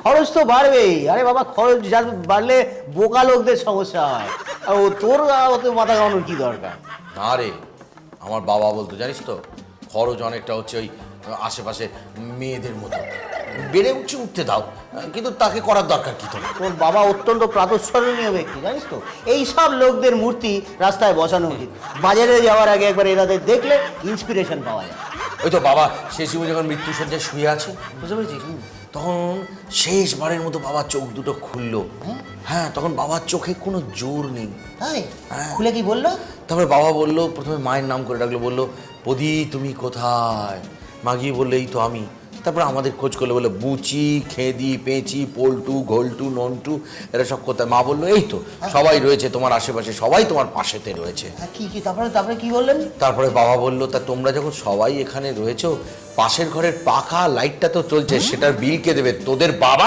খরচ তো বাড়বেই। আরে বাবা, খরচ বাড়লে বোকা লোকদের সমস্যা হয়। আর ও তোর অত মাথা ঘামানোর কি দরকার? না রে, আমার বাবা বলতো জানিস তো, খরচ অনেকটা হচ্ছে ওই আশেপাশে মেয়েদের মতো, বেড়ে উঠতে দাও, কিন্তু তাকে করার দরকার কি তোমার? তোর বাবা অত্যন্ত প্রাতঃস্মরণীয় ব্যক্তি, জানিস তো। এই সব লোকদের মূর্তি রাস্তায় বসানো উচিত। বাজারে যাওয়ার আগে একবার এনাদের দেখলে ইন্সপিরেশন পাওয়া যায়। ওই তো বাবা শেষে যখন মৃত্যুসজ্জায় শুয়ে আছে, বুঝতে পেরেছিস, তখন শেষবারের মতো বাবার চোখ দুটো খুললো। হ্যাঁ, তখন বাবার চোখে কোনো জোর নেই। তাই? হ্যাঁ। খুলে কি বললো? তারপরে বাবা বললো, প্রথমে মায়ের নাম করে ডাকলো, বললো পদি তুমি কোথায়? মা গিয়ে বললো এই তো আমি। তারপরে আমাদের খোঁজ করলে বললো বুচি, খেদি, পেঁচি, পল্টু, ঘোলটু, নন্টু, এরা সব কোথায়? মা বললো এই তো সবাই রয়েছে তোমার আশেপাশে, সবাই তোমার পাশেতে রয়েছে। কি কি তারপরে তারপরে কি বললেন? তারপরে বাবা বললো তা তোমরা যখন সবাই এখানে রয়েছো, পাশের ঘরের পাখা লাইটটা তো চলছে, সেটার বিল কে দেবে? তোদের বাবা।